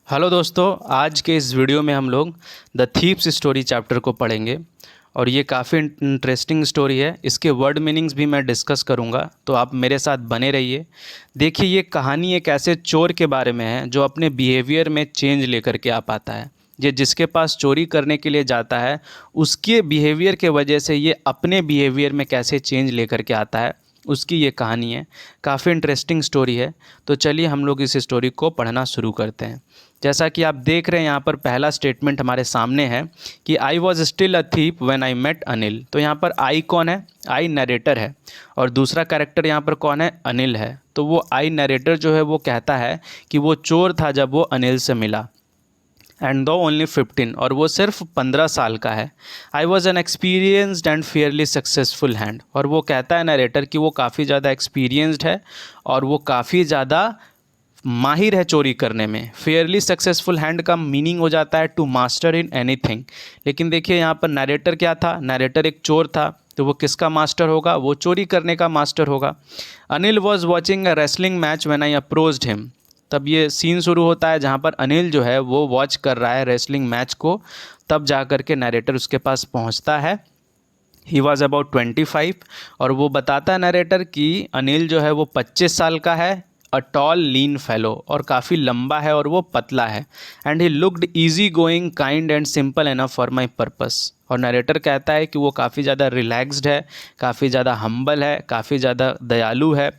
Hello दोस्तों, आज के इस वीडियो में हम लोग द थीव्स स्टोरी चैप्टर को पढ़ेंगे और ये काफ़ी इंटरेस्टिंग स्टोरी है। इसके वर्ड मीनिंग्स भी मैं डिस्कस करूँगा, तो आप मेरे साथ बने रहिए। देखिए, ये कहानी एक ऐसे चोर के बारे में है जो अपने बिहेवियर में चेंज लेकर के आ पाता है। ये जिसके पास चोरी करने के लिए जाता है, उसके बिहेवियर के वजह से ये अपने बिहेवियर में कैसे चेंज लेकर के आता है, उसकी ये कहानी है। काफ़ी इंटरेस्टिंग स्टोरी है। तो चलिए हम लोग इस स्टोरी को पढ़ना शुरू करते हैं। जैसा कि आप देख रहे हैं, यहाँ पर पहला स्टेटमेंट हमारे सामने है कि I was still a thief when I met Anil. तो यहाँ पर आई कौन है? आई नरेटर है। और दूसरा कैरेक्टर यहाँ पर कौन है? अनिल है। तो वो आई नरेटर जो है वो कहता है कि वो चोर था जब वो अनिल से मिला। एंड दो ओनली 15, और वो सिर्फ 15 साल का है। I was an experienced and Fairlie successful hand. और वो कहता है नरेटर कि वो काफ़ी ज़्यादा एक्सपीरियंस्ड है और वो काफ़ी ज़्यादा माहिर है चोरी करने में। फेयरली सक्सेसफुल हैंड का मीनिंग हो जाता है टू मास्टर इन एनीथिंग। लेकिन देखिए यहाँ पर नरेटर क्या था? नरेटर एक चोर था, तो वो किसका मास्टर होगा? वो चोरी करने का मास्टर होगा। Anil was watching a wrestling match when I approached him. तब ये सीन शुरू होता है जहाँ पर अनिल जो है वो वॉच कर रहा है रेसलिंग मैच को। तब जा कर के नरेटर उसके पास पहुँचता है। ही वॉज अबाउट 25, और वो बताता है नरेटर कि अनिल जो है वो 25 साल का है। अ टॉल लीन फेलो, और काफ़ी लंबा है और वो पतला है। And he looked easy going, kind and simple enough for my purpose. और नरेटर कहता है कि वो काफ़ी ज़्यादा रिलैक्स्ड है, काफ़ी ज़्यादा हम्बल है, काफ़ी ज़्यादा दयालु है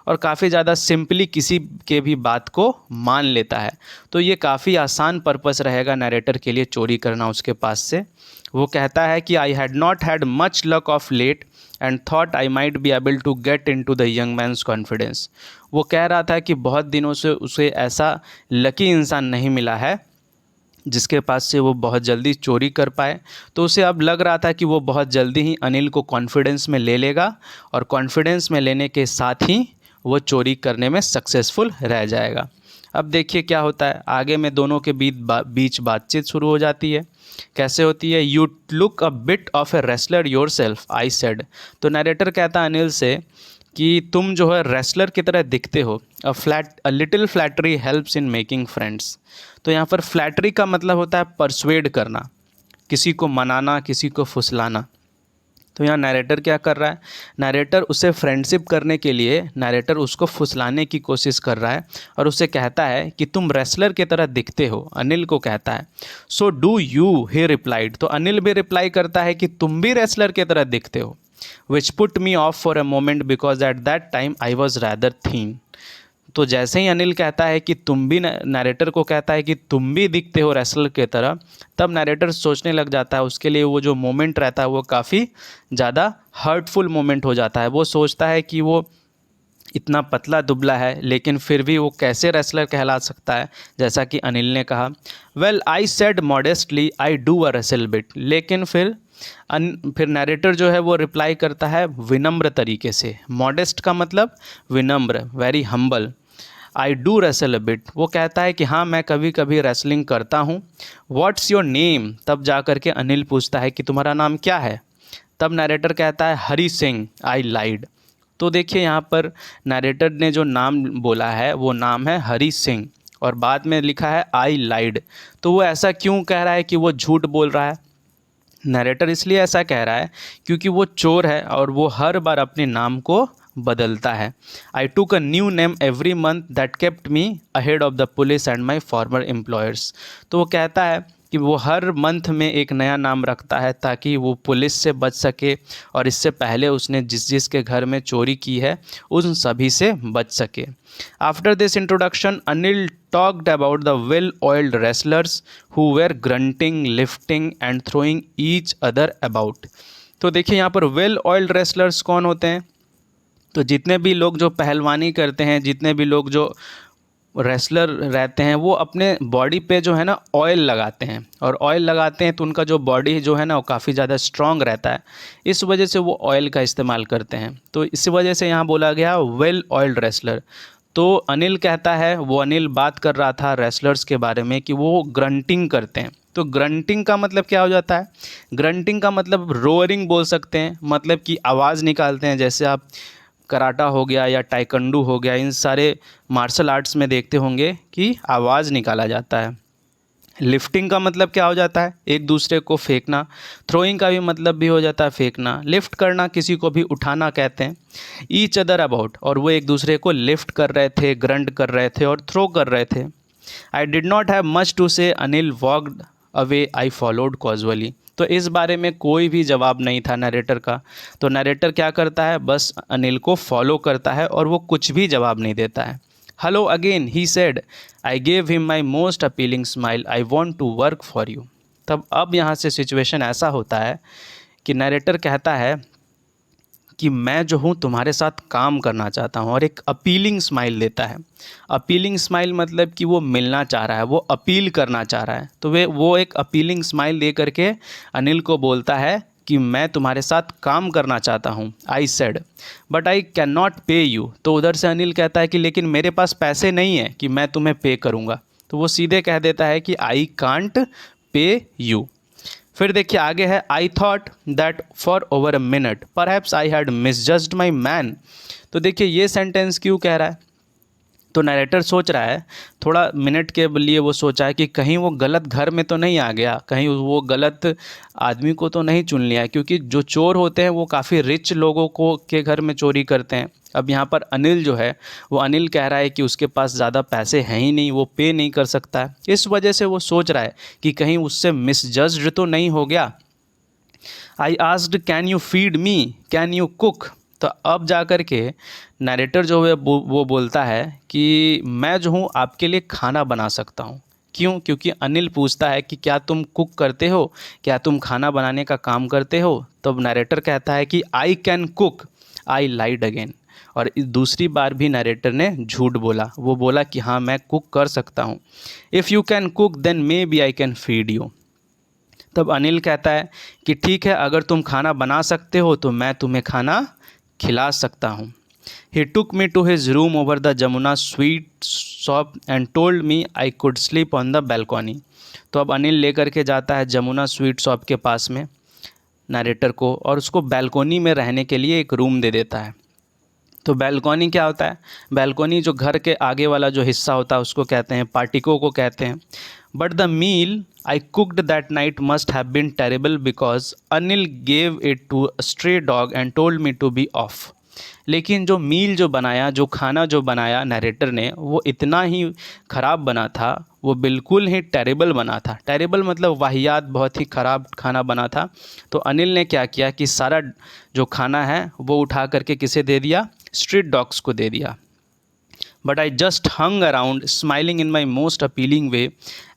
और काफ़ी ज़्यादा सिंपली किसी के भी बात को मान लेता है। तो ये काफ़ी आसान पर्पस रहेगा नरेटर के लिए चोरी करना उसके पास से। वो कहता है कि I had not had much luck of late and thought I might be able to get into the young man's confidence. वो कह रहा था कि बहुत दिनों से उसे ऐसा लकी इंसान नहीं मिला है जिसके पास से वो बहुत जल्दी चोरी कर पाए। तो उसे अब लग रहा था कि वो बहुत जल्दी ही अनिल को कॉन्फिडेंस में ले लेगा और कॉन्फिडेंस में लेने के साथ ही वो चोरी करने में सक्सेसफुल रह जाएगा। अब देखिए क्या होता है आगे में। दोनों के बीच बातचीत शुरू हो जाती है। कैसे होती है? You look a bit of a wrestler your self, I said. तो नरेटर कहता है अनिल से कि तुम जो है रेसलर की तरह दिखते हो। A little flattery helps in making friends. तो यहाँ पर फ्लैटरी का मतलब होता है परसुएड करना, किसी को मनाना, किसी को फुसलाना। तो यहाँ नरेटर क्या कर रहा है? नरेटर उसे फ्रेंडशिप करने के लिए नरेटर उसको फुसलाने की कोशिश कर रहा है और उसे कहता है कि तुम रेसलर की तरह दिखते हो। अनिल को कहता है so do you, he replied. तो अनिल भी रिप्लाई करता है कि तुम भी रेसलर की तरह दिखते हो। Which put me off for a moment because at that time I was rather thin. तो जैसे ही अनिल कहता है कि तुम भी, नरेटर को कहता है कि तुम भी दिखते हो रेसलर की तरह, तब नरेटर सोचने लग जाता है। उसके लिए वो जो मोमेंट रहता है वो काफ़ी ज़्यादा हर्टफुल मोमेंट हो जाता है। वो सोचता है कि वो इतना पतला दुबला है लेकिन फिर भी वो कैसे रेसलर कहला सकता है, जैसा कि अनिल ने कहा। Well I said modestly I do a wrestle bit. लेकिन फिर नरेटर जो है वो रिप्लाई करता है विनम्र तरीके से। मॉडेस्ट का मतलब विनम्र, very humble. I do wrestle a bit. वो कहता है कि हाँ, मैं कभी कभी रेसलिंग करता हूँ। What's your name? तब जा कर के अनिल पूछता है कि तुम्हारा नाम क्या है? तब नरेटर कहता है हरी सिंह, आई लाइड। तो देखिए यहाँ पर नरेटर ने जो नाम बोला है वो नाम है हरी सिंह और बाद में लिखा है आई लाइड। तो वो ऐसा क्यों कह रहा है कि वो झूठ बोल रहा है? नरेटर इसलिए ऐसा कह रहा है क्योंकि वो चोर है और वो हर बार अपने नाम को बदलता है। आई टूक a new name every month that kept me ahead of the police and my farmer employers. तो वो कहता है कि वो हर मंथ में एक नया नाम रखता है ताकि वो पुलिस से बच सके और इससे पहले उसने जिस जिस के घर में चोरी की है उन सभी से बच सके। After this introduction Anil talked about the well-oiled wrestlers who were grunting, lifting and throwing each other about। तो देखिए यहाँ पर वेल ऑयल्ड रेसलर्स कौन होते हैं? तो जितने भी लोग जो पहलवानी करते हैं, जितने भी लोग जो रेसलर रहते हैं, वो अपने बॉडी पे जो है ना ऑयल लगाते हैं, और ऑयल लगाते हैं तो उनका जो बॉडी जो है ना वो काफ़ी ज़्यादा स्ट्रॉन्ग रहता है। इस वजह से वो ऑयल का इस्तेमाल करते हैं। तो इस वजह से यहाँ बोला गया वेल ऑयल्ड रेसलर। तो अनिल कहता है, वो अनिल बात कर रहा था रेसलर्स के बारे में कि वो ग्रंटिंग करते हैं। तो ग्रंटिंग का मतलब क्या हो जाता है? ग्रंटिंग का मतलब रोअरिंग बोल सकते हैं, मतलब कि आवाज़ निकालते हैं। जैसे आप कराटा हो गया या टाइकंडू हो गया, इन सारे मार्शल आर्ट्स में देखते होंगे कि आवाज़ निकाला जाता है। लिफ्टिंग का मतलब क्या हो जाता है, एक दूसरे को फेंकना। थ्रोइंग का भी मतलब भी हो जाता है फेंकना। लिफ्ट करना किसी को भी उठाना कहते हैं। ईच अदर अबाउट, और वो एक दूसरे को लिफ्ट कर रहे थे, ग्रंट कर रहे थे और थ्रो कर रहे थे। I did not have much to say, Anil walked away, I followed casually. तो इस बारे में कोई भी जवाब नहीं था नरेटर का। तो नरेटर क्या करता है, बस अनिल को फॉलो करता है और वो कुछ भी जवाब नहीं देता है। Hello again he said, I gave him my most appealing smile, I want to work for you. तब अब यहाँ से सिचुएशन ऐसा होता है कि नरेटर कहता है कि मैं जो हूँ तुम्हारे साथ काम करना चाहता हूँ, और एक अपीलिंग स्माइल देता है। अपीलिंग स्माइल मतलब कि वो मिलना चाह रहा है, वो अपील करना चाह रहा है। तो वो एक अपीलिंग स्माइल दे करके अनिल को बोलता है कि मैं तुम्हारे साथ काम करना चाहता हूँ। I said but I can not पे यू। तो उधर से अनिल कहता है कि लेकिन मेरे पास पैसे नहीं है कि मैं तुम्हें पे करूँगा। तो वो सीधे कह देता है कि आई कांट पे यू। फिर देखिए आगे है, I thought that for over a minute perhaps I had misjudged my man. तो देखिए ये सेंटेंस क्यों कह रहा है, तो नरेटर सोच रहा है, थोड़ा मिनट के लिए वो सोचा है कि कहीं वो गलत घर में तो नहीं आ गया, कहीं वो गलत आदमी को तो नहीं चुन लिया है, क्योंकि जो चोर होते हैं वो काफ़ी रिच लोगों को के घर में चोरी करते हैं। अब यहाँ पर अनिल जो है, वो अनिल कह रहा है कि उसके पास ज़्यादा पैसे हैं ही नहीं, वो पे नहीं कर सकता है। इस वजह से वो सोच रहा है कि कहीं उससे मिसजज्ड तो नहीं हो गया। I asked can you feed me, can you cook. तो अब जा कर के नरेटर जो है वो बोलता है कि मैं जो हूँ आपके लिए खाना बना सकता हूँ। क्यों? क्योंकि अनिल पूछता है कि क्या तुम कुक करते हो, क्या तुम खाना बनाने का काम करते हो। तब नरेटर कहता है कि I can cook, I lied again. और दूसरी बार भी नरेटर ने झूठ बोला, वो बोला कि हाँ मैं कुक कर सकता हूँ। If you can cook then maybe I can feed you. तब अनिल कहता है कि ठीक है, अगर तुम खाना बना सकते हो तो मैं तुम्हें खाना खिला सकता हूँ। He took me to his room over the Jamuna sweet shop and told me I could sleep on the balcony. तो अब अनिल लेकर के जाता है जमुना स्वीट शॉप के पास में नरेटर को, और उसको बैल्कनी में रहने के लिए एक रूम दे देता है। तो बैल्कनी क्या होता है, बैल्कनी जो घर के आगे वाला जो हिस्सा होता है उसको कहते हैं, पार्टिको को कहते हैं। But the meal I cooked that night must have been terrible because Anil gave it to stray dog and told me to be off. लेकिन जो मील जो बनाया, जो खाना जो बनाया नरेटर ने, वो इतना ही ख़राब बना था, वो बिल्कुल ही टेरेबल बना था। टेरेबल मतलब वाहियात, बहुत ही ख़राब खाना बना था। तो अनिल ने क्या किया कि सारा जो खाना है वो उठा करके किसे दे दिया, स्ट्रीट डॉग्स को दे दिया। But I just hung around smiling in my most appealing way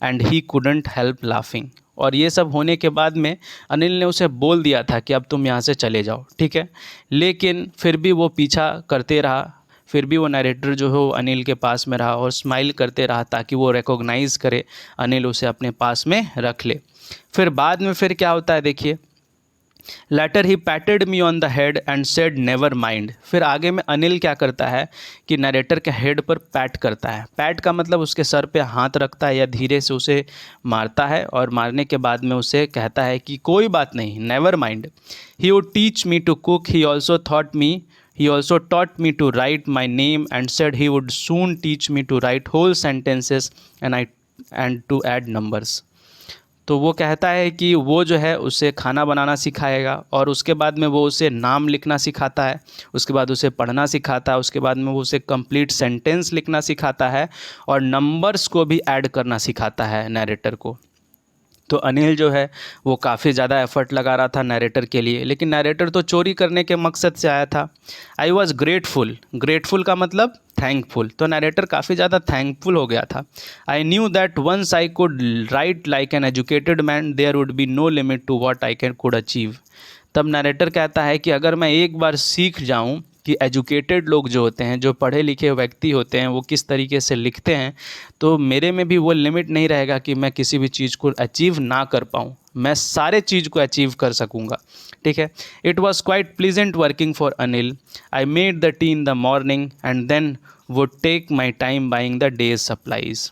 and he couldn't help laughing. और ये सब होने के बाद में अनिल ने उसे बोल दिया था कि अब तुम यहाँ से चले जाओ, ठीक है। लेकिन फिर भी वो पीछा करते रहा, फिर भी वो नरेटर जो है वो अनिल के पास में रहा और स्माइल करते रहा ताकि वो रिकॉग्नाइज़ करे, अनिल उसे अपने पास में रख ले। फिर बाद में फिर क्या होता है देखिए, later he patted me on the head and said never mind. फिर आगे में अनिल क्या करता है कि नरेटर के हेड पर पैट करता है। पैट का मतलब उसके सर पे हाथ रखता है या धीरे से उसे मारता है, और मारने के बाद में उसे कहता है कि कोई बात नहीं, never mind. He would teach me to cook, he also taught me to write my name and said he would soon teach me to write whole sentences and to add numbers। तो वो कहता है कि वो जो है उसे खाना बनाना सिखाएगा, और उसके बाद में वो उसे नाम लिखना सिखाता है, उसके बाद उसे पढ़ना सिखाता है, उसके बाद में वो उसे कंप्लीट सेंटेंस लिखना सिखाता है, और नंबर्स को भी ऐड करना सिखाता है नरेटर को। तो अनिल जो है वो काफ़ी ज़्यादा एफर्ट लगा रहा था नरेटर के लिए, लेकिन नरेटर तो चोरी करने के मकसद से आया था। आई वॉज ग्रेटफुल, ग्रेटफुल का मतलब थैंकफुल, तो नरेटर काफ़ी ज़्यादा थैंकफुल हो गया था। I knew that once I could write like an educated man there would be no limit to what I can could achieve. तब नरेटर कहता है कि अगर मैं एक बार सीख जाऊं कि एजुकेटेड लोग जो होते हैं, जो पढ़े लिखे व्यक्ति होते हैं, वो किस तरीके से लिखते हैं, तो मेरे में भी वो लिमिट नहीं रहेगा कि मैं किसी भी चीज़ को अचीव ना कर पाऊँ, मैं सारे चीज़ को अचीव कर सकूँगा, ठीक है। It was quite pleasant working for Anil. I made the tea in the morning and then would take my time buying the day's supplies.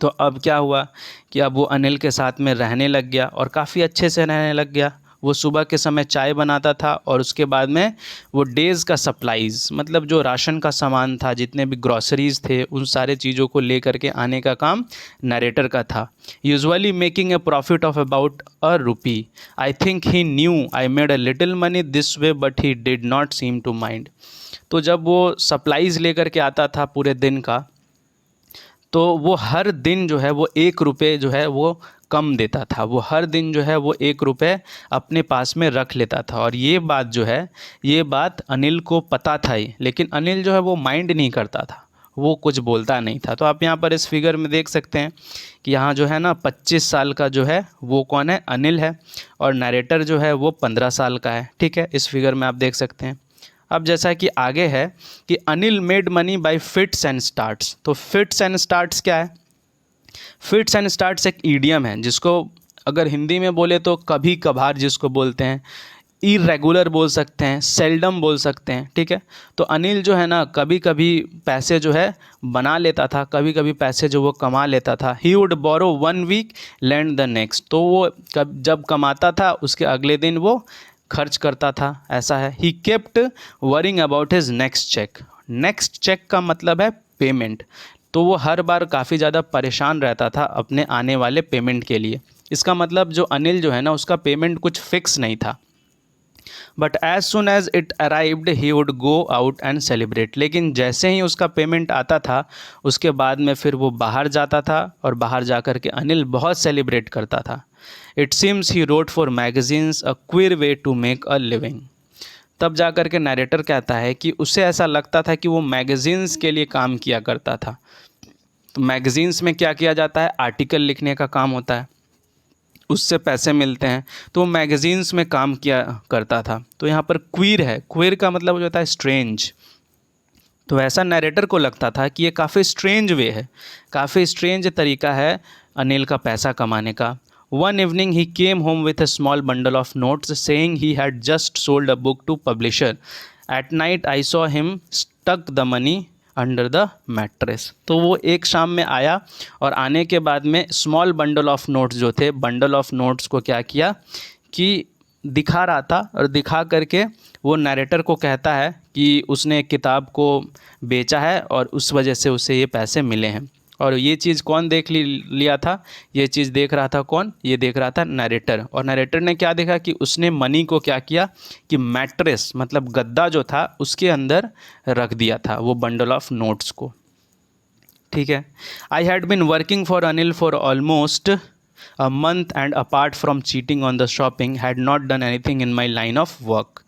तो अब क्या हुआ कि अब वो अनिल के साथ में रहने लग गया और काफ़ी अच्छे से रहने लग गया। वो सुबह के समय चाय बनाता था और उसके बाद में वो डेज़ का सप्लाईज़ मतलब जो राशन का सामान था, जितने भी ग्रॉसरीज़ थे, उन सारे चीज़ों को ले करके आने का काम नरेटर का था। Usually making a profit of about a rupee. I think he knew I made a little money this way but he did not seem to mind. तो जब वो सप्लाईज़ लेकर के आता था पूरे दिन का, तो वो हर दिन जो है वो 1 रुपये जो है वो कम देता था। वो हर दिन जो है वो 1 रुपये अपने पास में रख लेता था। और ये बात जो है, ये बात अनिल को पता था ही, लेकिन अनिल जो है वो माइंड नहीं करता था, वो कुछ बोलता नहीं था। तो आप यहाँ पर इस फिगर में देख सकते हैं कि यहाँ जो है ना 25 साल का जो है वो कौन है, अनिल है, और नरेटर जो है वो 15 साल का है। ठीक है, इस फिगर में आप देख सकते हैं। अब जैसा कि आगे है कि Anil made money by fits and starts. तो फिट्स एंड स्टार्ट्स क्या है? फिट्स एंड स्टार्ट्स एक ईडियम है, जिसको अगर हिंदी में बोले तो कभी कभार जिसको बोलते हैं, इरेगुलर बोल सकते हैं, सेल्डम बोल सकते हैं। ठीक है, तो अनिल जो है ना कभी कभी पैसे जो है बना लेता था, कभी कभी पैसे जो वो कमा लेता था। He would borrow 1 week lend the next. तो वो जब कमाता था उसके अगले दिन वो खर्च करता था, ऐसा है। He kept worrying about his next cheque. Next cheque का मतलब है पेमेंट। तो वो हर बार काफ़ी ज़्यादा परेशान रहता था अपने आने वाले पेमेंट के लिए। इसका मतलब जो अनिल जो है ना उसका पेमेंट कुछ फिक्स नहीं था। But as soon as it arrived he would go out and celebrate. लेकिन जैसे ही उसका पेमेंट आता था उसके बाद में फिर वो बाहर जाता था और बाहर जा कर के अनिल बहुत सेलिब्रेट करता था। It seems he wrote for magazines a queer way to make a living. तब जा कर के नरेटर कहता है कि उसे ऐसा लगता था कि वो मैगजीन्स के लिए काम किया करता था। तो मैगजीन्स में क्या किया जाता है, आर्टिकल लिखने का काम होता है, उससे पैसे मिलते हैं। तो वो मैगजीन्स में काम किया करता था। तो यहाँ पर क्वीर है, क्वीर का मतलब जो होता है स्ट्रेंज। तो ऐसा नरेटर को लगता था कि ये काफ़ी स्ट्रेंज वे है, काफ़ी स्ट्रेंज तरीका है अनिल का पैसा कमाने का। One evening he came home with a small bundle of notes saying he had just sold a book to publisher. At night I saw him stuck the money under the mattress. तो वो एक शाम में आया और आने के बाद में स्मॉल बंडल ऑफ नोट्स जो थे, बंडल ऑफ नोट्स को क्या किया कि दिखा रहा था, और दिखा करके वो नरेटर को कहता है कि उसने एक किताब को बेचा है और उस वजह से उसे ये पैसे मिले हैं। और ये चीज़ कौन देख लिया था, ये चीज़ देख रहा था कौन, ये देख रहा था नरेटर। और नरेटर ने क्या देखा कि उसने मनी को क्या किया कि मैट्रेस मतलब गद्दा जो था उसके अंदर रख दिया था वो बंडल ऑफ नोट्स को। ठीक है, आई had been working for Anil for almost a month and apart from cheating on the shopping had not done anything in my line of work.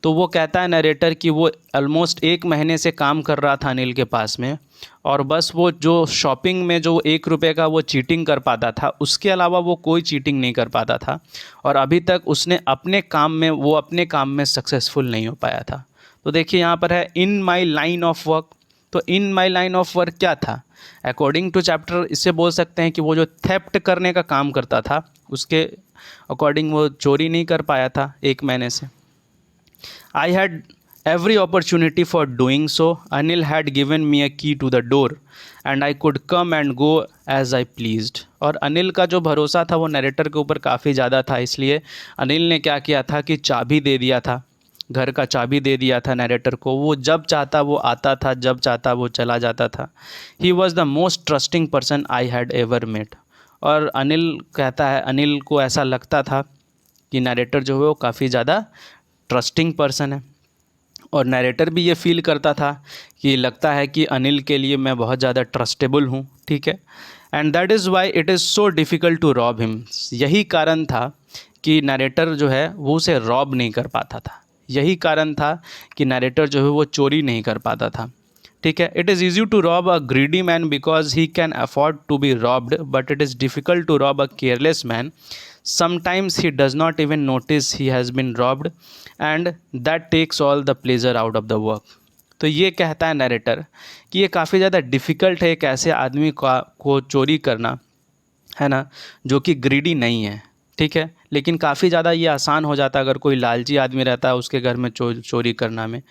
तो वो कहता है नरेटर कि वो ऑलमोस्ट 1 महीने से काम कर रहा था अनिल के पास में, और बस वो जो शॉपिंग में जो 1 रुपये का वो चीटिंग कर पाता था, उसके अलावा वो कोई चीटिंग नहीं कर पाता था। और अभी तक उसने अपने काम में सक्सेसफुल नहीं हो पाया था। तो देखिए यहाँ पर है इन माई लाइन ऑफ वर्क। तो इन माई लाइन ऑफ वर्क क्या था, अकॉर्डिंग टू चैप्टर इससे बोल सकते हैं कि वो जो थेफ्ट करने का काम करता था उसके अकॉर्डिंग वो चोरी नहीं कर पाया था 1 महीने से। I had every opportunity for doing so. Anil had given me a key to the door and I could come and go as I pleased. और अनिल का जो भरोसा था वो नरेटर के ऊपर काफ़ी ज़्यादा था, इसलिए अनिल ने क्या किया था कि चाबी दे दिया था, घर का चाबी दे दिया था नरेटर को। वो जब चाहता वो आता था, जब चाहता वो चला जाता था। He was the most trusting person I had ever met. और अनिल कहता है, अनिल को ऐसा लगता था कि नरेटर जो है वो काफ़ी ज़्यादा ट्रस्टिंग पर्सन है। और नरेटर भी ये फील करता था कि लगता है कि अनिल के लिए मैं बहुत ज़्यादा ट्रस्टेबल हूँ। ठीक है, and that is why it is so difficult to rob him. यही कारण था कि नरेटर जो है वो उसे रॉब नहीं कर पाता था। यही कारण था कि नरेटर जो है वो चोरी नहीं कर पाता था। ठीक है, it is easy to rob a greedy man because he can afford to be robbed, but it is difficult to rob a careless man. Sometimes he does not even notice he has been robbed and that takes all the pleasure out of the work. तो ये कहता है narrator कि ये काफ़ी ज़्यादा difficult है एक ऐसे आदमी को चोरी करना, है ना, जो कि ग्रीडी नहीं है। ठीक है, लेकिन काफ़ी ज़्यादा ये आसान हो जाता अगर कोई लालची आदमी रहता है उसके घर में चोरी करना में।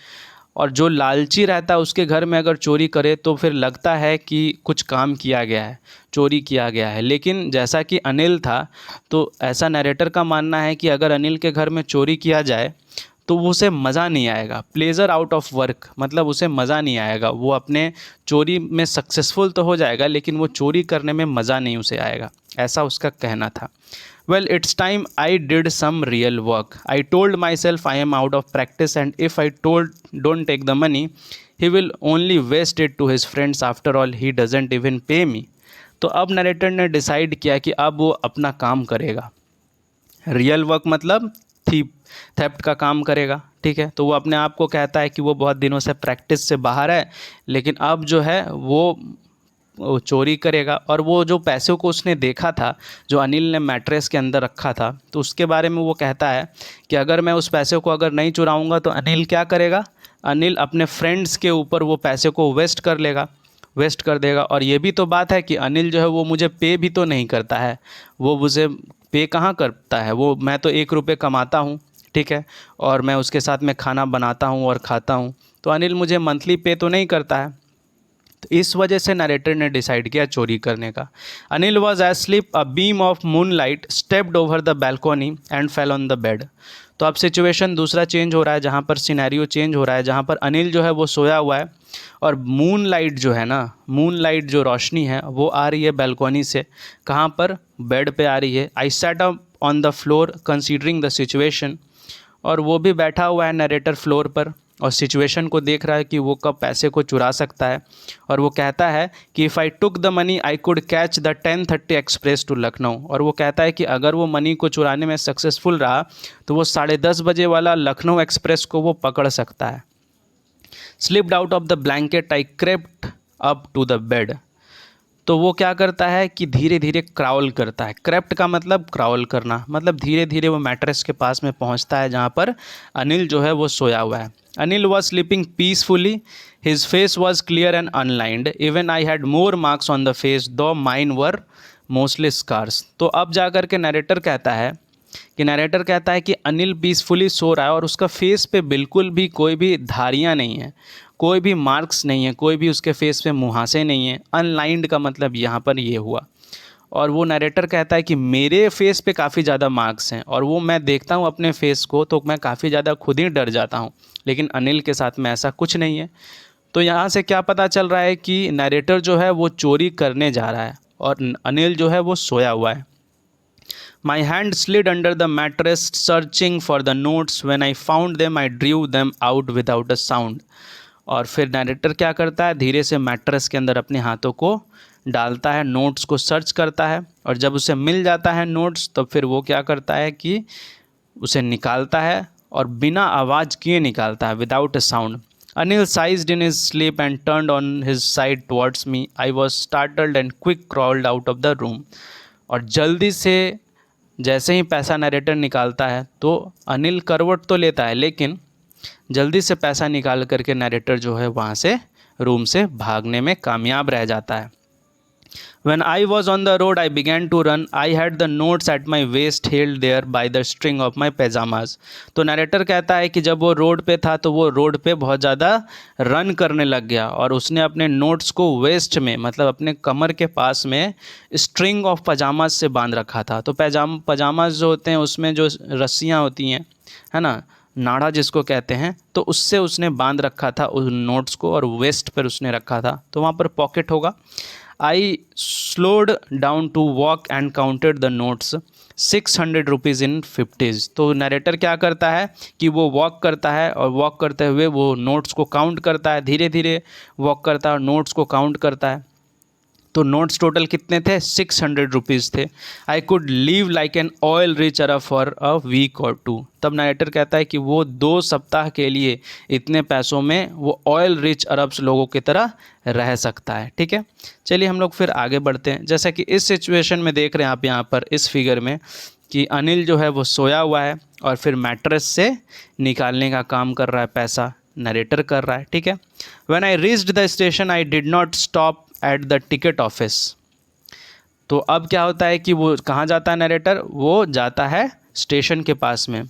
और जो लालची रहता है उसके घर में अगर चोरी करे तो फिर लगता है कि कुछ काम किया गया है, चोरी किया गया है। लेकिन जैसा कि अनिल था, तो ऐसा नरेटर का मानना है कि अगर अनिल के घर में चोरी किया जाए तो उसे मज़ा नहीं आएगा। प्लेजर आउट ऑफ वर्क, मतलब उसे मज़ा नहीं आएगा। वो अपने चोरी में सक्सेसफुल तो हो जाएगा लेकिन वो चोरी करने में मज़ा नहीं उसे आएगा, ऐसा उसका कहना था। Well, it's time I did some real work. I told myself I am out of practice and if I don't take the money, he will only waste it to his friends. After all, he doesn't even pay me. तो अब narrator ने decide किया कि अब वो अपना काम करेगा। रियल वर्क मतलब थेफ्ट का काम करेगा, ठीक है। तो वो अपने आप को कहता है कि वो बहुत दिनों से प्रैक्टिस से बाहर है, लेकिन अब जो है वो चोरी करेगा। और वो जो पैसों को उसने देखा था जो अनिल ने मैट्रेस के अंदर रखा था, तो उसके बारे में वो कहता है कि अगर मैं उस पैसे को अगर नहीं चुराऊंगा तो अनिल क्या करेगा, अनिल अपने फ्रेंड्स के ऊपर वो पैसे को वेस्ट कर देगा। और ये भी तो बात है कि अनिल जो है वो मुझे पे भी तो नहीं करता है, वो मुझे पे कहाँ करता है, वो मैं तो 1 रुपये कमाता हूँ, ठीक है, और मैं उसके साथ में खाना बनाता हूँ और खाता हूँ, तो अनिल मुझे मंथली पे तो नहीं करता है। तो इस वजह से नरेटर ने डिसाइड किया चोरी करने का। Anil was asleep, a beam of moon light stepped over the balcony and fell on the bed. तो अब सिचुएशन दूसरा चेंज हो रहा है, जहाँ पर सिनेरियो चेंज हो रहा है, जहाँ पर अनिल जो है वो सोया हुआ है और मून लाइट जो है ना, मून लाइट जो रोशनी है वो आ रही है बैल्कोनी से, कहाँ पर, बेड पे आ रही है। I sat up on the floor considering the situation, और वो भी बैठा हुआ है नरेटर फ्लोर पर और सिचुएशन को देख रहा है कि वो कब पैसे को चुरा सकता है। और वो कहता है कि if I took the money I could catch the 10:30 express to Lucknow. और वो कहता है कि अगर वो मनी को चुराने में सक्सेसफुल रहा तो वो 10:30 बजे वाला लखनऊ एक्सप्रेस को वो पकड़ सकता है। Slipped out of the blanket I crept up to the bed. तो वो क्या करता है कि धीरे धीरे क्राउल करता है। क्रेप्ट का मतलब क्राउल करना, मतलब धीरे धीरे वो मैट्रेस के पास में पहुंचता है जहां पर अनिल जो है वो सोया हुआ है। Anil was sleeping peacefully, his face was clear and unlined, even I had more marks on the face दो माइन वर मोस्टली स्कार्स। तो अब जा कर के नरेटर कहता है कि अनिल पीसफुली सो रहा है और उसका फेस पे बिल्कुल भी कोई भी धारियाँ नहीं है, कोई भी मार्क्स नहीं है, कोई भी उसके फेस पे मुहासे नहीं है। अनलाइंड का मतलब यहाँ पर ये हुआ। और वो नरेटर कहता है कि मेरे फेस पे काफ़ी ज़्यादा मार्क्स हैं और वो मैं देखता हूँ अपने फेस को तो मैं काफ़ी ज़्यादा खुद ही डर जाता हूँ, लेकिन अनिल के साथ में ऐसा कुछ नहीं है। तो यहाँ से क्या पता चल रहा है कि नरेटर जो है वो चोरी करने जा रहा है और अनिल जो है वो सोया हुआ है। My hand slid under the mattress searching for the notes. When I found them, I drew them out without a sound. और फिर नरेटर क्या करता है, धीरे से मैट्रेस के अंदर अपने हाथों को डालता है, नोट्स को सर्च करता है, और जब उसे मिल जाता है नोट्स तो फिर वो क्या करता है कि उसे निकालता है और बिना आवाज़ किए निकालता है, without a sound. Anil sized in his sleep and turned on his side towards me. I was startled and quick crawled out of the room. और जल्दी से जैसे ही पैसा नरेटर निकालता है तो अनिल करवट तो लेता है, लेकिन जल्दी से पैसा निकाल करके नरेटर जो है वहाँ से रूम से भागने में कामयाब रह जाता है। When I was on the road, I began to run. I had the notes at my waist held there by the string of my pajamas. तो नरेटर कहता है कि जब वो रोड पे था तो वो रोड पे बहुत ज़्यादा रन करने लग गया और उसने अपने नोट्स को वेस्ट में, मतलब अपने कमर के पास में स्ट्रिंग ऑफ पजामाज से बांध रखा था। तो पजामाज जो होते हैं उसमें जो रस्सियाँ होती हैं, है ना, नाड़ा जिसको कहते हैं, तो उससे उसने बांध रखा था उस नोट्स को और वेस्ट पर उसने रखा था, तो वहाँ पर पॉकेट होगा। I slowed down to walk and counted the notes 600 rupees in 50s। तो नरेटर क्या करता है कि वो वॉक करता है और वॉक करते हुए वो नोट्स को काउंट करता है, धीरे धीरे वॉक करता है और नोट्स को काउंट करता है। तो नोट्स टोटल कितने थे, 600 रुपीज़ थे। I could live like an oil rich Arab for a week or two. तब नरेटर कहता है कि वो 2 सप्ताह के लिए इतने पैसों में वो ऑयल रिच अरब्स लोगों की तरह रह सकता है। ठीक है, चलिए हम लोग फिर आगे बढ़ते हैं। जैसा कि इस सिचुएशन में देख रहे हैं आप यहाँ पर इस फिगर में कि अनिल जो है वो सोया हुआ है और फिर मैट्रेस से निकालने का काम कर रहा है, पैसा नरेटर कर रहा है। ठीक है, when I reached the station I did not stop at the ticket office. तो अब क्या होता है कि वो कहाँ जाता है नरेटर, वो जाता है स्टेशन के पास में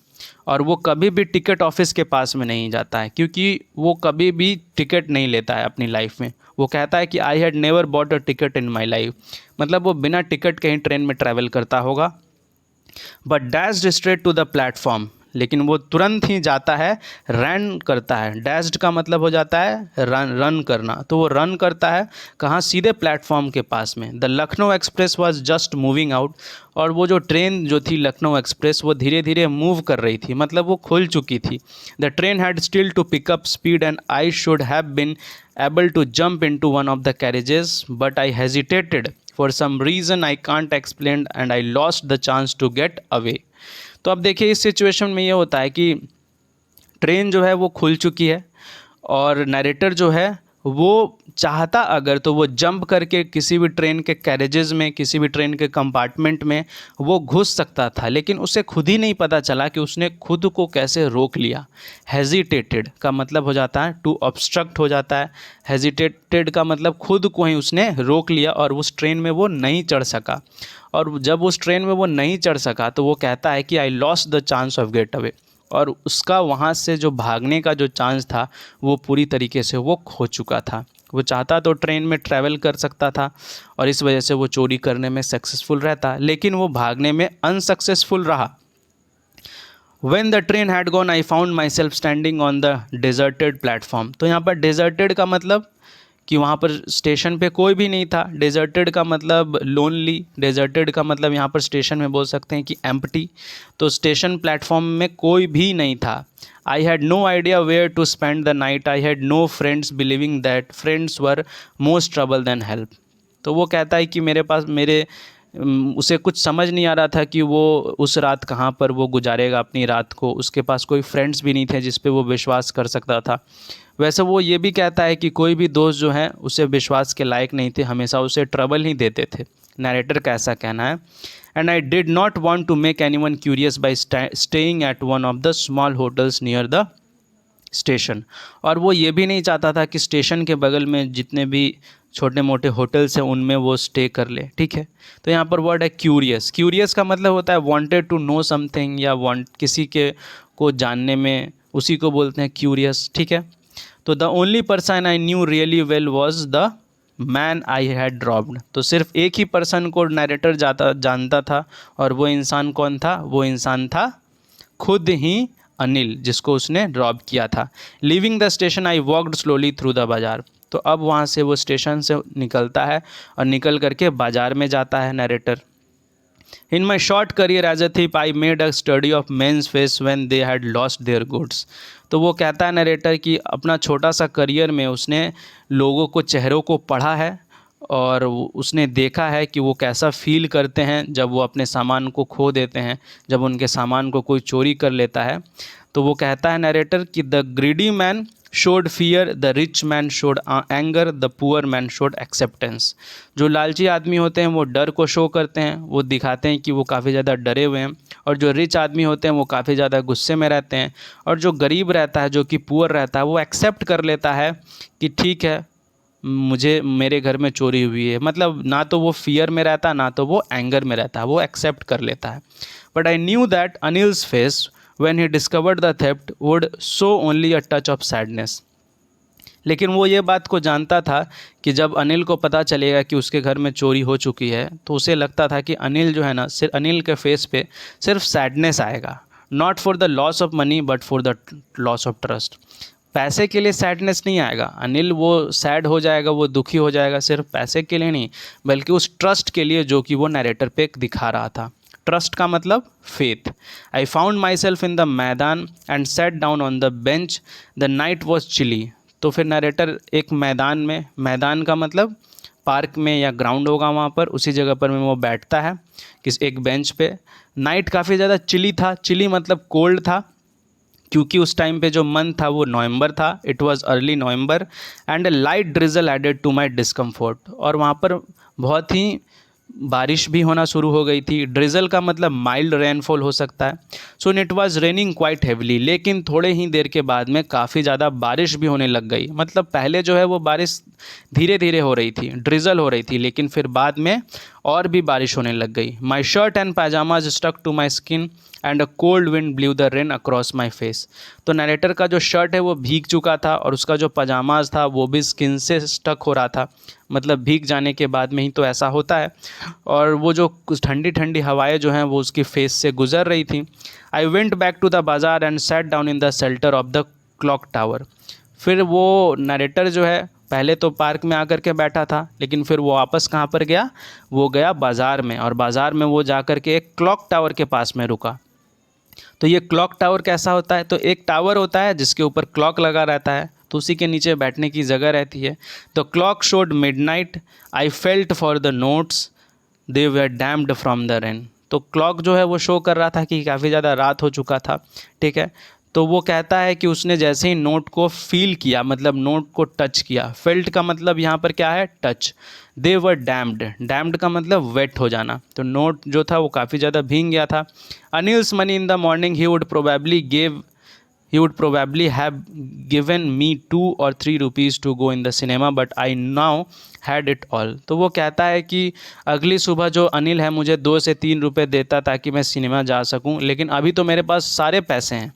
और वो कभी भी टिकट ऑफिस के पास में नहीं जाता है, क्योंकि वो कभी भी टिकट नहीं लेता है अपनी लाइफ में। वो कहता है कि I had never bought a ticket in my life, मतलब वो बिना टिकट कहीं ट्रेन में ट्रैवल करता होगा। But dashed straight to the platform, लेकिन वो तुरंत ही जाता है, रन करता है। डैश्ड का मतलब हो जाता है रन करना, तो वो रन करता है कहाँ, सीधे प्लेटफॉर्म के पास में। The Lucknow express was just moving out, और वो जो ट्रेन जो थी लखनऊ एक्सप्रेस वो धीरे धीरे मूव कर रही थी, मतलब वो खुल चुकी थी। The train had still to pick up speed and I should have been able to jump into one of the carriages, but I hesitated for some reason I can't explain and I lost the chance to get away. तो अब देखिए इस situation में ये होता है कि train जो है वो खुल चुकी है, और नरेटर जो है वो चाहता अगर तो वो जंप करके किसी भी ट्रेन के कैरेजेस में, किसी भी ट्रेन के कंपार्टमेंट में वो घुस सकता था, लेकिन उसे खुद ही नहीं पता चला कि उसने खुद को कैसे रोक लिया। हेजिटेटेड का मतलब हो जाता है टू ऑब्स्ट्रक्ट हो जाता है। हेजिटेटेड का मतलब खुद को ही उसने रोक लिया और उस ट्रेन में वो नहीं चढ़ सका। और जब उस ट्रेन में वो नहीं चढ़ सका तो वो कहता है कि आई lost the chance of get away, और उसका वहाँ से जो भागने का जो चांस था वो पूरी तरीके से वो खो चुका था। वो चाहता तो ट्रेन में ट्रैवल कर सकता था और इस वजह से वो चोरी करने में सक्सेसफुल रहता, लेकिन वो भागने में अनसक्सेसफुल रहा। When the train had gone, I found myself standing on the deserted platform। तो यहाँ पर deserted का मतलब कि वहाँ पर स्टेशन पे कोई भी नहीं था। डेजर्टेड का मतलब लोनली, डेजर्टेड का मतलब यहाँ पर स्टेशन में बोल सकते हैं कि एम्प्टी। तो स्टेशन प्लेटफॉर्म में कोई भी नहीं था। I had no idea where to spend the night, I had no friends believing that friends were most trouble than help. तो वो कहता है कि मेरे पास उसे कुछ समझ नहीं आ रहा था कि वो उस रात कहाँ पर वो गुजारेगा अपनी रात को। उसके पास कोई फ्रेंड्स भी नहीं थे जिस पे वो विश्वास कर सकता था। वैसे वो ये भी कहता है कि कोई भी दोस्त जो हैं उसे विश्वास के लायक नहीं थे, हमेशा उसे ट्रबल ही देते थे। नरेटर का ऐसा कहना है। And I did not want to make anyone curious by staying at one of the small hotels near the station. और वो ये भी नहीं चाहता था कि स्टेशन के बगल में जितने भी छोटे मोटे होटल्स हैं उनमें वो स्टे कर ले। ठीक है, तो यहाँ पर वर्ड है क्यूरियस। क्यूरियस का मतलब होता है वांटेड टू नो समथिंग, या वांट किसी के को जानने में, उसी को बोलते हैं क्यूरियस। ठीक है, तो the only person I knew really well was the man I had dropped. तो सिर्फ एक ही पर्सन को नरेटर जानता था, और वो इंसान कौन था? वो इंसान था खुद ही अनिल, जिसको उसने ड्रॉप किया था। Leaving the station I walked slowly through the बाज़ार। तो अब वहाँ से वो स्टेशन से निकलता है और निकल करके बाज़ार में जाता है narrator. In my short career as a thief I made a study of men's face when they had lost their goods. तो वो कहता है नरेटर कि अपना छोटा सा करियर में उसने लोगों को, चेहरों को पढ़ा है, और उसने देखा है कि वो कैसा फील करते हैं जब वो अपने सामान को खो देते हैं, जब उनके सामान को कोई चोरी कर लेता है। तो वो कहता है नरेटर कि the greedy man showed fear, the rich man showed anger, the poor man showed acceptance. जो लालची आदमी होते हैं वो डर को शो करते हैं, वो दिखाते हैं कि वो काफ़ी ज़्यादा डरे हुए हैं। और जो रिच आदमी होते हैं वो काफ़ी ज़्यादा गुस्से में रहते हैं। और जो गरीब रहता है, जो कि पुअर रहता है, वो एक्सेप्ट कर लेता है कि ठीक है, मेरे घर में चोरी हुई है। मतलब ना तो वो फियर में रहता, ना तो वो एंगर में रहता है, वो एक्सेप्ट कर लेता है। But I knew that Anil's face when he discovered the theft would show only a touch of sadness। लेकिन वो ये बात को जानता था कि जब अनिल को पता चलेगा कि उसके घर में चोरी हो चुकी है, तो उसे लगता था कि अनिल जो है ना, सिर्फ अनिल के फेस पे सिर्फ सैडनेस आएगा। Not for the loss of money but for the loss of trust. पैसे के लिए सैडनेस नहीं आएगा, अनिल वो सैड हो जाएगा, वो दुखी हो जाएगा सिर्फ पैसे के लिए नहीं, बल्कि उस ट्रस्ट के लिए जो कि वो नरेटर पे दिखा रहा था। ट्रस्ट का मतलब faith. I found myself in the maidan and set down on the bench, the night was chilly. तो फिर नरेटर एक मैदान में, मैदान का मतलब पार्क में या ग्राउंड होगा वहाँ पर, उसी जगह पर वो बैठता है एक बेंच पे। नाइट काफ़ी ज़्यादा चिली था, चिली मतलब कोल्ड था, क्योंकि उस टाइम पे जो मंथ था वो नवंबर था, it was early November, and light drizzle added to my discomfort. और वहाँ पर बहुत ही बारिश भी होना शुरू हो गई थी। ड्रिजल का मतलब माइल्ड रेनफॉल हो सकता है। So it was raining quite heavily, लेकिन थोड़े ही देर के बाद में काफ़ी ज़्यादा बारिश भी होने लग गई। मतलब पहले जो है वो बारिश धीरे धीरे हो रही थी, ड्रिजल हो रही थी, लेकिन फिर बाद में और भी बारिश होने लग गई। My shirt and pyjamas stuck to my skin and a cold wind blew the rain across my face. तो नरेटर का जो शर्ट है वो भीग चुका था और उसका जो पजामाज था वो भी स्किन से स्टक हो रहा था, मतलब भीग जाने के बाद में ही तो ऐसा होता है। और वो जो कुछ ठंडी ठंडी हवाएं जो हैं वो उसकी फेस से गुजर रही थी। I went back to the bazaar and sat down in the shelter of the clock tower. फिर वो नरेटर जो है पहले तो पार्क में आकर के बैठा था, लेकिन फिर वो वापस कहाँ पर गया, वो गया बाज़ार में, और बाज़ार में वो जा कर के एक क्लॉक टावर के पास में रुका। तो ये क्लॉक टावर कैसा होता है, तो एक टावर होता है जिसके ऊपर क्लॉक लगा रहता है, तो उसी के नीचे बैठने की जगह रहती है। The clock showed midnight, I felt for the notes, they were damped from the rain. तो क्लॉक जो है वो शो कर रहा था कि काफ़ी ज़्यादा रात हो चुका था, ठीक है। तो वो कहता है कि उसने जैसे ही नोट को फील किया, मतलब नोट को टच किया, फेल्ट का मतलब यहाँ पर क्या है, touch. They were damped, damped का मतलब वेट हो जाना, तो नोट जो था वो काफ़ी ज़्यादा भीग गया था। Anil's money in the morning he would probably have given me 2 or 3 rupees to go in the cinema, but I now had it all। तो वो कहता है कि अगली सुबह जो अनिल है मुझे 2 से 3 रुपए देता ताकि मैं सिनेमा जा सकूं, लेकिन अभी तो मेरे पास सारे पैसे हैं।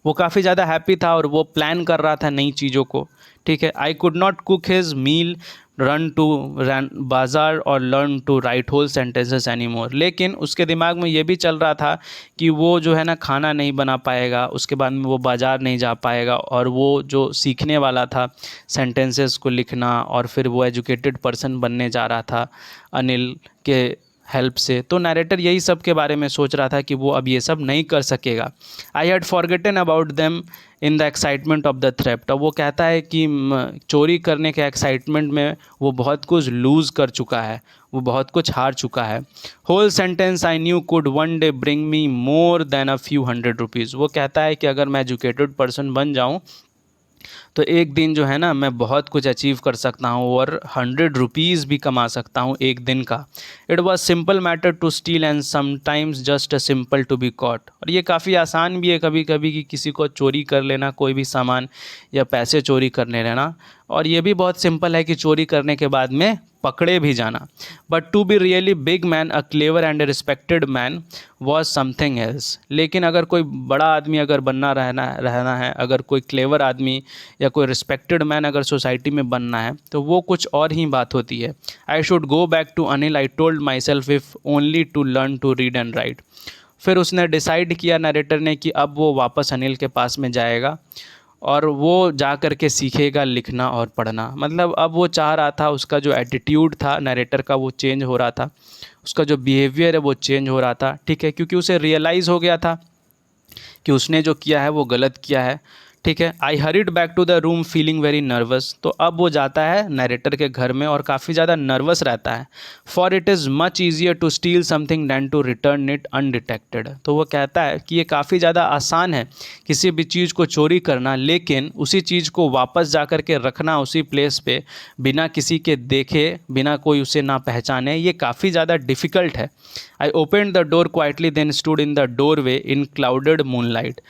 वो काफ़ी ज़्यादा हैप्पी था और वो प्लान कर रहा था नई चीज़ों को, ठीक है। I could not cook his meal, run bazaar और learn to write whole sentences any more. लेकिन उसके दिमाग में ये भी चल रहा था कि वो जो है ना खाना नहीं बना पाएगा, उसके बाद में वो बाज़ार नहीं जा पाएगा, और वो जो सीखने वाला था सेंटेंसेस को लिखना, और फिर वो एजुकेटेड पर्सन बनने जा रहा था अनिल के हेल्प से। तो नरेटर यही सब के बारे में सोच रहा था कि वो अब ये सब नहीं कर सकेगा। I had forgotten about them in the excitement of the theft. अब वो कहता है कि चोरी करने के एक्साइटमेंट में वो बहुत कुछ लूज़ कर चुका है, वो बहुत कुछ हार चुका है। Whole sentence I knew could one day bring me more than a few hundred rupees. वो कहता है कि अगर मैं एजुकेटेड पर्सन बन जाऊँ तो एक दिन जो है ना मैं बहुत कुछ अचीव कर सकता हूँ और 100 रुपीज़ भी कमा सकता हूँ एक दिन का। It was simple matter to steal and sometimes just a simple to be caught. और ये काफ़ी आसान भी है कभी कभी कि किसी को चोरी कर लेना, कोई भी सामान या पैसे चोरी करने रहना, और ये भी बहुत सिंपल है कि चोरी करने के बाद में पकड़े भी जाना। But to be really big man, a clever and respected man was something else. लेकिन अगर कोई बड़ा आदमी अगर रहना है, अगर कोई क्लेवर आदमी या कोई रिस्पेक्टेड मैन अगर सोसाइटी में बनना है तो वो कुछ और ही बात होती है। I should go back to Anil, I told myself, if only to learn to read and write. फिर उसने डिसाइड किया नरेटर ने कि अब वो वापस अनिल के पास में जाएगा और वो जा कर के सीखेगा लिखना और पढ़ना। मतलब अब वो चाह रहा था, उसका जो एटीट्यूड था नरेटर का वो चेंज हो रहा था, उसका जो बिहेवियर है वो चेंज हो रहा था, ठीक है, क्योंकि उसे रियलाइज़ हो गया था कि उसने जो किया है वो गलत किया है, ठीक है। I hurried back to the room feeling very nervous. तो अब वो जाता है नरेटर के घर में और काफ़ी ज़्यादा नर्वस रहता है। For it is much easier to steal something than to return it undetected. तो वो कहता है कि ये काफ़ी ज़्यादा आसान है किसी भी चीज़ को चोरी करना, लेकिन उसी चीज़ को वापस जा कर के रखना उसी प्लेस पे बिना किसी के देखे, बिना कोई उसे ना पहचाने, ये काफ़ी ज़्यादा डिफ़िकल्ट है। I open the door quietly then stood in the doorway in clouded moonlight.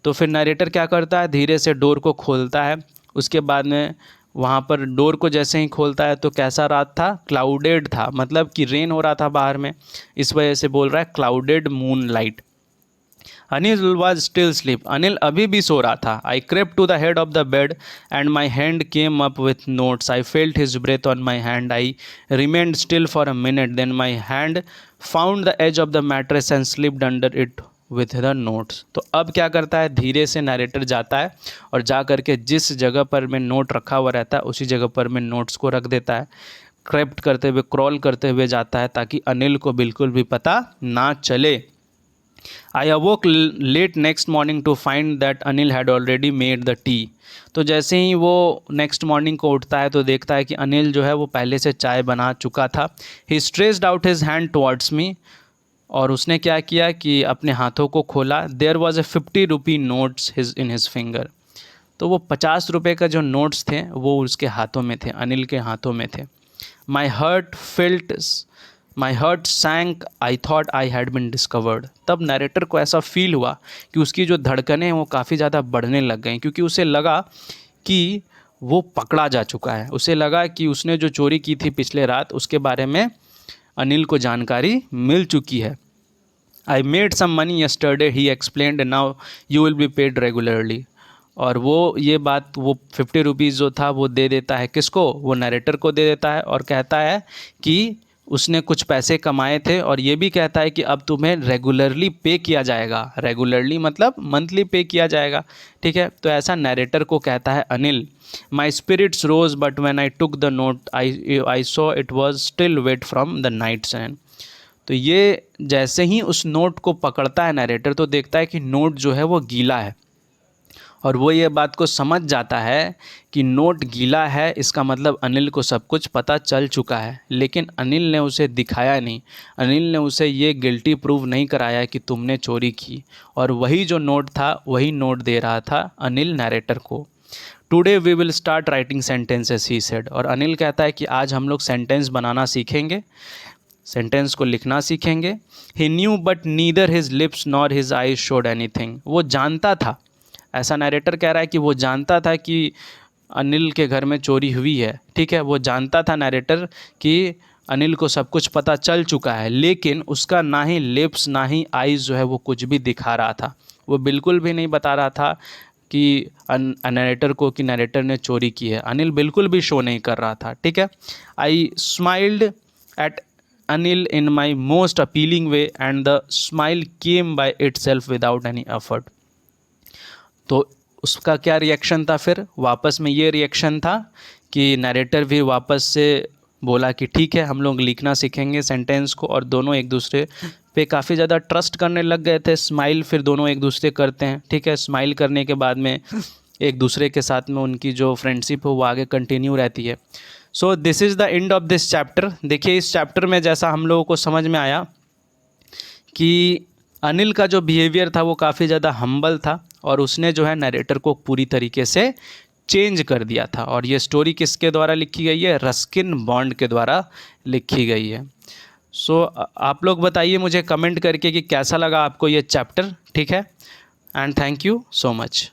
तो फिर नरेटर क्या करता है, धीरे से डोर को खोलता है। उसके बाद में वहाँ पर डोर को जैसे ही खोलता है तो कैसा रात था, क्लाउडेड था, मतलब कि रेन हो रहा था बाहर में, इस वजह से बोल रहा है clouded moonlight. Anil was still sleep, Anil अभी भी सो रहा था। I crept to the head of the bed and my hand came up with notes, I felt his breath on my hand, I remained still for a minute, then my hand found the edge of the mattress and slipped under it with the notes. तो अब क्या करता है, धीरे से narrator जाता है और जा करके जिस जगह पर में नोट रखा हुआ रहता है उसी जगह पर में नोट्स को रख देता है। क्रेप्ट करते हुए, क्रॉल करते हुए जाता है ताकि अनिल को बिल्कुल भी पता ना चले। I awoke late next morning to find that Anil had already made the tea. तो जैसे ही वो नेक्स्ट मॉर्निंग को उठता है तो देखता है कि अनिल जो है वो पहले से चाय बना चुका था। He stretched out his hand towards me, और उसने क्या किया कि अपने हाथों को खोला। There was a 50 rupee notes in his finger. तो वो 50 रुपये का जो नोट्स थे वो उसके हाथों में थे, अनिल के हाथों में थे। My heart sank, I thought I had been discovered. तब नरेटर को ऐसा फील हुआ कि उसकी जो धड़कनें हैं वो काफ़ी ज़्यादा बढ़ने लग गई, क्योंकि उसे लगा कि वो पकड़ा जा चुका है। उसे लगा कि उसने जो चोरी की थी पिछले रात उसके बारे में अनिल को जानकारी मिल चुकी है। I made some money yesterday he explained, now you will be paid regularly. और वो ये बात वो 50 रुपीज़ जो था वो दे देता है किसको, वो नरेटर को दे देता है और कहता है कि उसने कुछ पैसे कमाए थे और ये भी कहता है कि अब तुम्हें रेगुलरली पे किया जाएगा। रेगुलरली मतलब मंथली पे किया जाएगा, ठीक है। तो ऐसा नरेटर को कहता है Anil. My spirits rose but when I took the note I saw it was still wet from the night sun. तो ये जैसे ही उस नोट को पकड़ता है नरेटर तो देखता है कि नोट जो है वो गीला है, और वो ये बात को समझ जाता है कि नोट गीला है, इसका मतलब अनिल को सब कुछ पता चल चुका है। लेकिन अनिल ने उसे दिखाया नहीं, अनिल ने उसे ये गिल्टी प्रूव नहीं कराया कि तुमने चोरी की, और वही जो नोट था वही नोट दे रहा था अनिल नरेटर को। Today we will start writing sentences he said. और अनिल कहता है कि आज हम लोग सेंटेंस बनाना सीखेंगे, सेंटेंस को लिखना सीखेंगे। He knew but neither his lips nor his eyes showed anything. वो जानता था, ऐसा नरेटर कह रहा है कि वो जानता था कि अनिल के घर में चोरी हुई है, ठीक है। वो जानता था नरेटर कि अनिल को सब कुछ पता चल चुका है, लेकिन उसका ना ही लिप्स ना ही आईज़ जो है वो कुछ भी दिखा रहा था। वो बिल्कुल भी नहीं बता रहा था कि नरेटर को कि नरेटर ने चोरी की है। अनिल बिल्कुल भी शो नहीं कर रहा था, ठीक है। I smiled at Anil in my most appealing way and the smile came by itself without any effort. तो उसका क्या रिएक्शन था, फिर वापस में ये रिएक्शन था कि नरेटर भी वापस से बोला कि ठीक है हम लोग लिखना सीखेंगे सेंटेंस को, और दोनों एक दूसरे पे काफ़ी ज़्यादा ट्रस्ट करने लग गए थे। स्माइल फिर दोनों एक दूसरे करते हैं, ठीक है। स्माइल करने के बाद में एक दूसरे के साथ में उनकी जो फ्रेंडशिप है वो आगे कंटिन्यू रहती है। So this is the end of this chapter. देखिए इस चैप्टर में जैसा हम लोगों को समझ में आया कि अनिल का जो बिहेवियर था वो काफ़ी ज़्यादा हम्बल था, और उसने जो है नरेटर को पूरी तरीके से चेंज कर दिया था। और ये स्टोरी किसके द्वारा लिखी गई है, रस्किन बॉन्ड के द्वारा लिखी गई है। सो आप लोग बताइए मुझे कमेंट करके कि कैसा लगा आपको ये चैप्टर, ठीक है। And thank you so much.